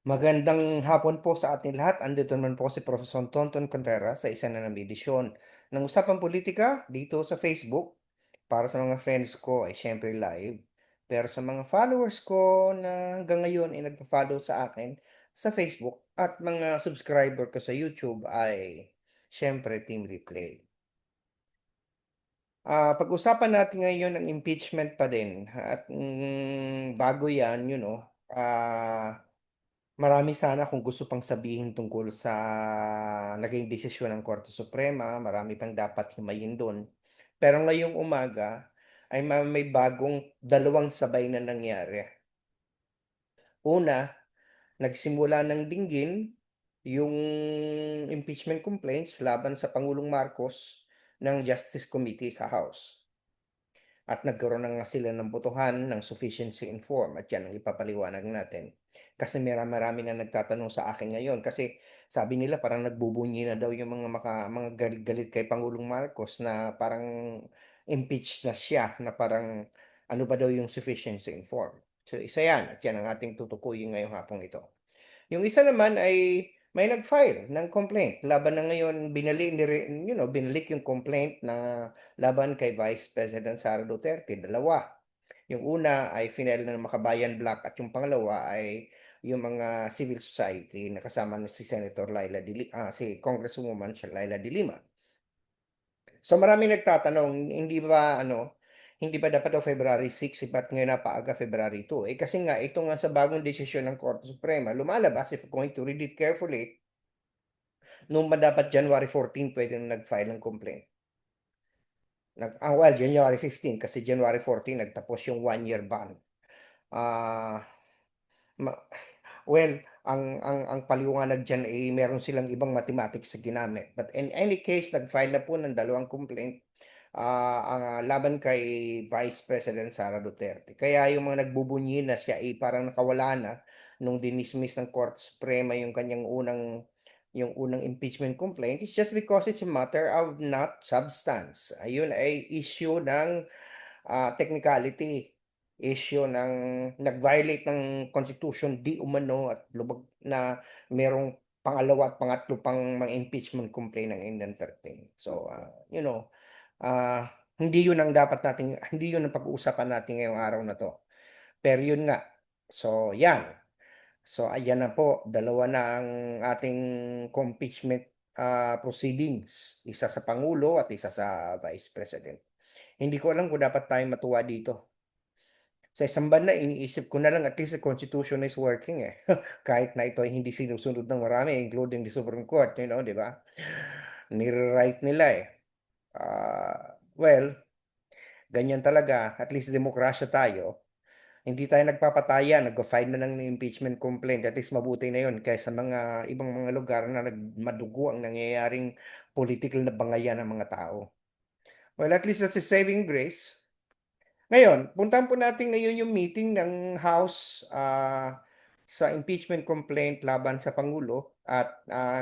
Magandang hapon po sa ating lahat. Andito naman po si Professor Tonton Contreras sa isa na namang edisyon ng Usapang Politika dito sa Facebook. Para sa mga friends ko ay siyempre live. Pero sa mga followers ko na hanggang ngayon ay nagpa-follow sa akin sa Facebook at mga subscriber ko sa YouTube ay siyempre Team Replay. Pag-usapan natin ngayon ang impeachment pa din at bago yan, marami sana kung gusto pang sabihin tungkol sa naging desisyon ng Korte Suprema, marami pang dapat himayin dun. Pero ngayong umaga ay may bagong dalawang sabay na nangyari. Una, nagsimula ng dinggin yung impeachment complaints laban sa Pangulong Marcos ng Justice Committee sa House. At nagkaroon na nga sila ng botohan ng sufficiency in form at yan ang ipapaliwanag natin. Kasi marami na nagtatanong sa akin ngayon kasi sabi nila parang nagbubunyi na daw yung mga galit-galit kay Pangulong Marcos na parang impeached na siya na parang ano ba daw yung sufficiency in form. So isa yan at yan ang ating tutukuyin ngayong hapong ito. Yung isa naman ay may nag-file ng complaint laban na ngayon binalik yung complaint na laban kay Vice President Sara Duterte, dalawa. Yung una ay final ng Makabayan Black at yung pangalawa ay yung mga civil society na kasama ni si Senator si Congresswoman siya Laila de Lima. So maraming nagtatanong, hindi ba dapat daw February 6, ba't ngayon napaaga February 2? Kasi nga, ito nga sa bagong desisyon ng Korte Suprema, lumalabas, if going to read it carefully, nung ba dapat January 14 pwede na nag-file ng complaint. Well, January 15 kasi January 14 nagtapos yung 1-year ban. Ah, ma- well, ang paliwanag diyan ay meron silang ibang mathematics sa ginamit. But in any case, nag-file na po ng dalawang complaint laban kay Vice President Sara Duterte. Kaya yung mga nagbubunyi na siya ay parang nakawala na nung dinismiss ng Korte Suprema yung unang impeachment complaint. It's just because it's a matter of not substance. Ayun ay issue ng technicality, issue ng nag-violate ng Constitution di umano at lubag na merong pangalawa at pangatlo pang mga impeachment complaint ang in-entertain. So, hindi yun ang hindi yun ang pag-uusapan natin ngayong araw na 'to. Pero yun nga, so yan. So ayan na po, dalawa na ang ating impeachment proceedings, isa sa Pangulo at isa sa Vice President. Hindi ko alam kung dapat tayong matuwa dito. Sa isang banda iniisip ko na lang at least the Constitution is working, eh. Kahit na ito ay hindi sinusunod ng marami including the Supreme Court, 'di ba? Nire-write nila, eh. Well, ganyan talaga, at least demokrasya tayo. Hindi tayo nagpapataya, nagfa-file na ng impeachment complaint, at least mabuti na 'yun kaysa mga ibang mga lugar na madugo ang nangyayaring political na bangayan ng mga tao. Well, at least that's a saving grace. Ngayon, puntahan po natin ngayon yung meeting ng House, sa impeachment complaint laban sa Pangulo at,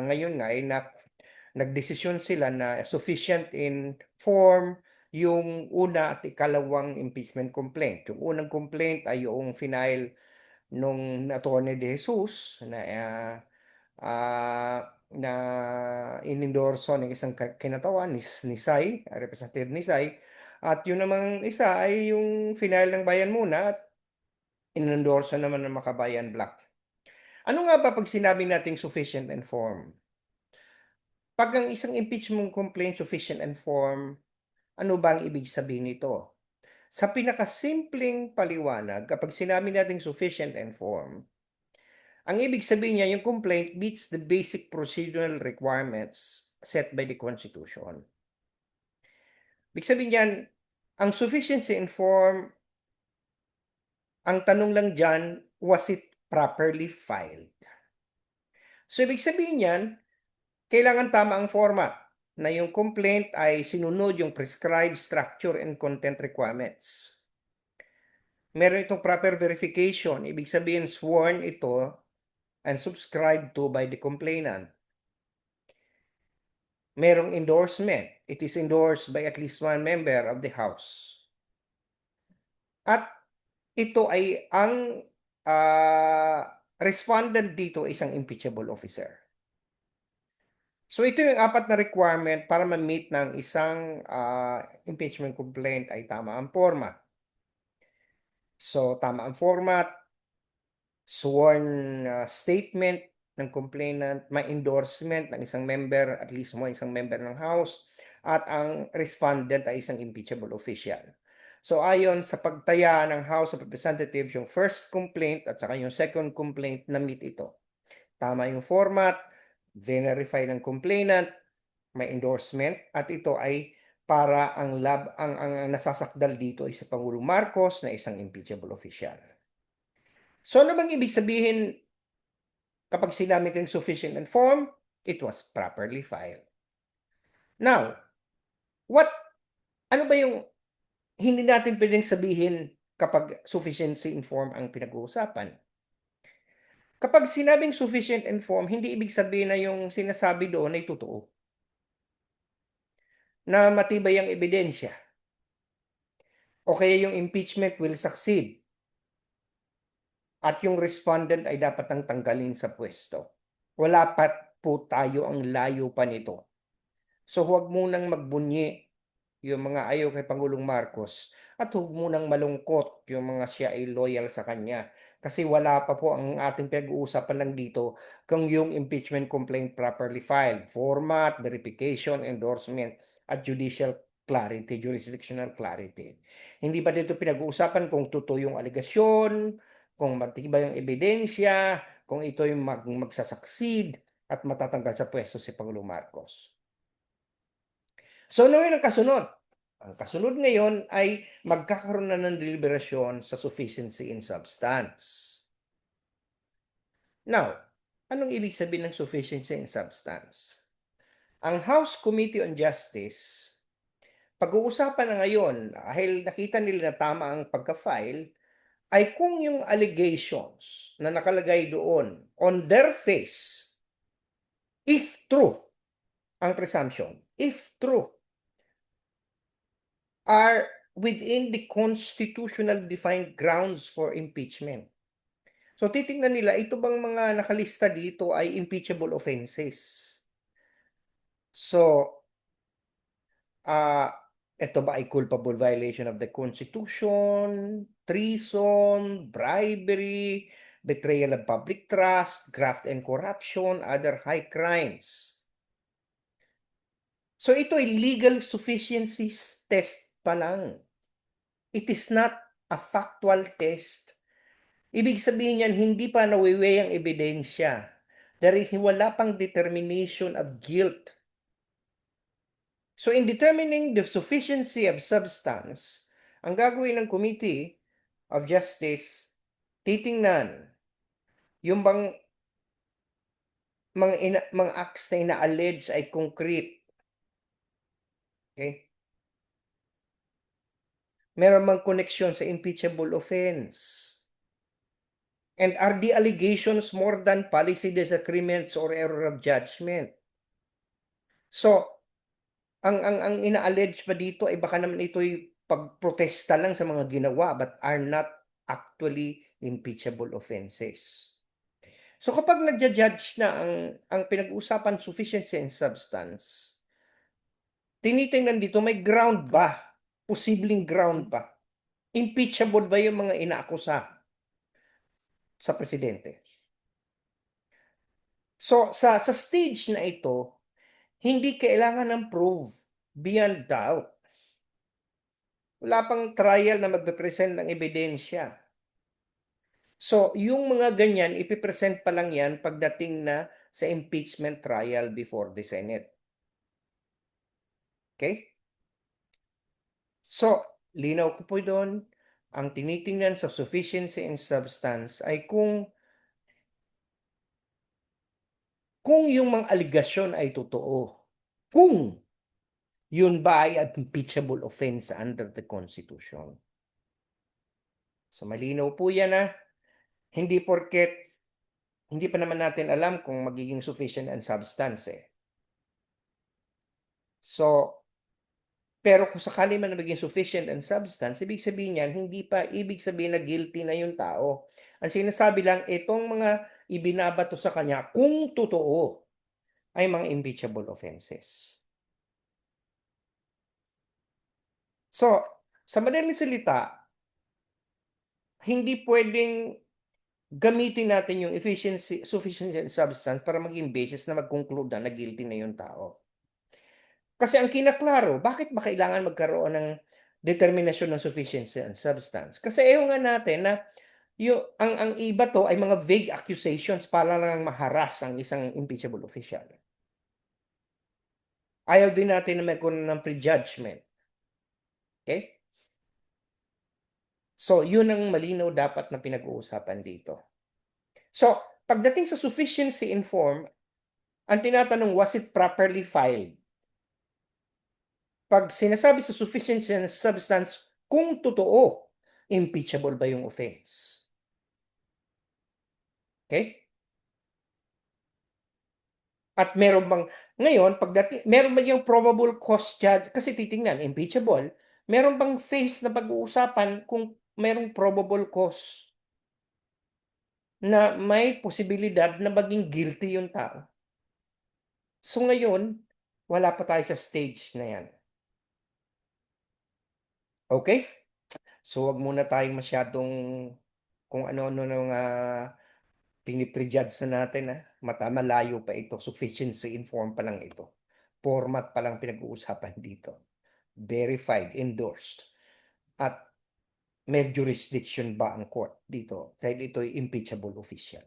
ngayon nga ay nagdesisyon sila na sufficient in form yung una at ikalawang impeachment complaint. Yung unang complaint ay yung final nung Attorney De Jesus na inendorso ng isang kinatawan ni Sai, Representative ni Sai. At yun namang isa ay yung final ng Bayan Muna at inendorso naman ng Makabayan Black. Ano nga ba 'pag sinabing nating sufficient and form? 'Pag ang isang impeachment complaint sufficient and form, ano ba ang ibig sabihin nito? Sa pinakasimpleng paliwanag, kapag sinabi nating sufficient and form, ang ibig sabihin niya yung complaint meets the basic procedural requirements set by the Constitution. Ibig sabihin niyan, ang sufficiency in form, ang tanong lang diyan, was it properly filed? So ibig sabihin niyan, kailangan tama ang format na yung complaint ay sinunod yung prescribed structure and content requirements. Meron itong proper verification, ibig sabihin sworn ito and subscribed to by the complainant. Merong endorsement, it is endorsed by at least one member of the House. At ito ay ang respondent dito ay isang impeachable officer. So ito yung 4 na requirement para ma-meet ng isang, impeachment complaint ay tama ang porma. So tama ang format, sworn, statement ng complainant, may endorsement ng isang member, at least isang member ng House, at ang respondent ay isang impeachable official. So ayon sa pagtaya ng House of Representatives, yung first complaint at saka yung second complaint na-meet ito. Tama yung format, verify ng complainant, may endorsement, at ito ay para ang nasasakdal dito ay si Pangulong Marcos na isang impeachable official. So ano bang ibig sabihin kapag sinabi kang sufficient and form? It was properly filed. Now, ano ba yung hindi natin pwedeng sabihin kapag sufficiency in form ang pinag-uusapan? Kapag sinabing sufficient and form, hindi ibig sabihin na yung sinasabi doon ay totoo, na matibay ang ebidensya, o kaya yung impeachment will succeed at yung respondent ay dapat ang tanggalin sa pwesto. Wala pa po tayo, ang layo pa nito. So huwag munang magbunyi yung mga ayaw kay Pangulong Marcos, at huwag munang malungkot yung mga siya ay loyal sa kanya. Kasi wala pa po, ang ating pinag-uusapan lang dito kung yung impeachment complaint properly filed, format, verification, endorsement, at judicial clarity, jurisdictional clarity. Hindi pa dito pinag-uusapan kung totoo yung alegasyon, kung matibay yung ebidensya, kung ito yung magsasucceed at matatanggal sa pwesto si Pangulong Marcos. So ano yung kasunod? Ang kasunod ngayon ay magkakaroon na ng deliberasyon sa sufficiency in substance. Now, anong ibig sabihin ng sufficiency in substance? Ang House Committee on Justice, pag-uusapan na ngayon dahil nakita nila na tama ang pagka-file, ay kung yung allegations na nakalagay doon on their face, if true, ang presumption, if true, are within the constitutional defined grounds for impeachment. So titingnan nila, ito bang mga nakalista dito ay impeachable offenses. So, ito ba ay culpable violation of the Constitution, treason, bribery, betrayal of public trust, graft and corruption, other high crimes. So ito ay legal sufficiency test pa lang. It is not a factual test. Ibig sabihin niyan, hindi pa nawiweigh ang ebidensya. Dahil wala pang determination of guilt. So in determining the sufficiency of substance, ang gagawin ng Committee of Justice, titingnan yung bang mga acts na ina-allege ay concrete. Okay? Meron bang connection sa impeachable offense? And are the allegations more than policy disagreements or error of judgment? So, ang ina-allege pa dito ay baka naman ito'y pagprotesta lang sa mga ginawa but are not actually impeachable offenses. So kapag nagja-judge na ang pinag-uusapan sufficiency in substance, tinitingnan dito may ground ba? Posibleng ground ba? Impeachable ba yung mga inaakusa sa presidente? So sa stage na ito, hindi kailangan ng proof beyond doubt. Wala pang trial na magpe-present ng ebidensya. So, yung mga ganyan, ipipresent pa lang yan pagdating na sa impeachment trial before the Senate. Okay? So, linaw ko po doon, ang tinitingnan sa sufficiency in substance ay kung yung mga aligasyon ay totoo. Kung yun ba ay impeachable offense under the Constitution. So, malinaw po yan hindi porket hindi pa naman natin alam kung magiging sufficient and substance So, pero kung sakali man na maging sufficient and substance, ibig sabihin niyan, hindi pa ibig sabihin na guilty na yung tao. Ang sinasabi lang, itong mga ibinabato sa kanya kung totoo ay mga impeachable offenses. So, sa madaling salita, hindi puwedeng gamitin natin yung sufficiency and substance para maging basis na mag-conclude na guilty na yung tao. Kasi ang kinaklaro, bakit ba kailangan magkaroon ng determinasyon ng sufficiency and substance? Kasi ayaw nga natin na ang iba 'to ay mga vague accusations para lang ma-harass ang isang impeachable official. Ayaw din natin na magkaroon ng prejudgment, okey? So, yun ang malinaw dapat na pinag-uusapan dito. So, pagdating sa sufficiency in form, ang tinatanong, was it properly filed? 'Pag sinasabi sa sufficiency and substance, kung totoo, impeachable ba yung offense? Okey? At meron ba yung probable cause judge kasi titingnan impeachable, meron bang phase na pag-uusapan kung merong probable cause na may posibilidad na maging guilty yung tao. So ngayon, wala pa tayo sa stage na 'yan, okey? So wag muna tayong masyadong kung ano-ano ng, pini-prejudge na natin, malayo pa ito, sufficiency informed pa lang ito. Format pa lang pinag-uusapan dito. Verified, endorsed, at may jurisdiction ba ang court dito dahil ito'y impeachable official.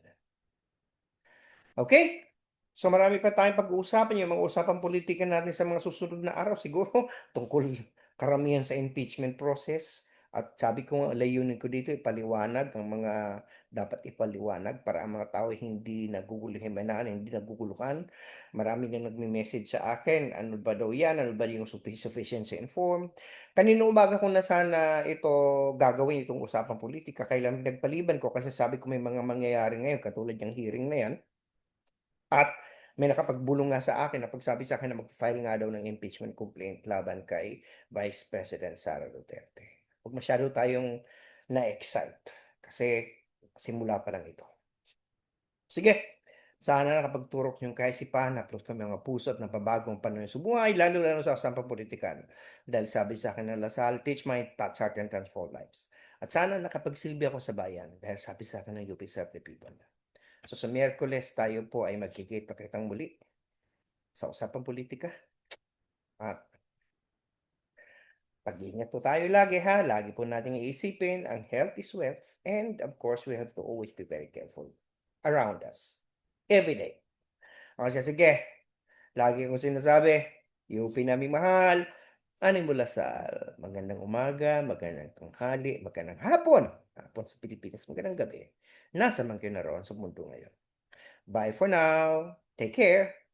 Okay? So marami pa tayong pag-uusapan, yung mga usapang pulitika natin sa mga susunod na araw siguro tungkol karamihan sa impeachment process at sabi ko nga layunin ko dito ipaliwanag ang mga dapat ipaliwanag para ang mga tao hindi naguguluhan, hindi naguguluhan. Marami na nagme-message sa akin, ano ba daw 'yan, ano ba yung sufficiency informed. Kanina umaga ko na sana ito gagawin itong usapang pulitika, kailan pinagpaliban ko kasi sabi ko may mga mangyayari ngayon katulad yang hearing na 'yan. At may nakapagbulong nga sa akin na pagsabi sa'kin na mag-file nga daw ng impeachment complaint laban kay Vice President Sara Duterte. Huwag masyado tayong na-excite kasi simula pa lang ito. Sige, sana nakapagturok yung kaisipan, napulot kami mga puso at napabagong pananaw sa buhay, lalo-lalo sa usampang politikan. Dahil sabi sa akin ng Lasal, "Teach my touch heart and transform lives." At sana nakapagsilbi ako sa bayan dahil sabi sa akin ng UP Serve the People. So sa Miyerkules tayo po ay magkikita-kitang muli sa usapang politika at mag-ingat po tayo lagi ha, lagi po nating iisipin ang health is wealth and of course we have to always be very careful around us every day. O siya sige, lagi kong sinasabi, UP naming mahal, ani mula sa magandang umaga, magandang tanghali, magandang hapon, hapon sa Pilipinas, magandang gabi, nasa man kayo naroon sa mundo ngayon. Bye for now, take care.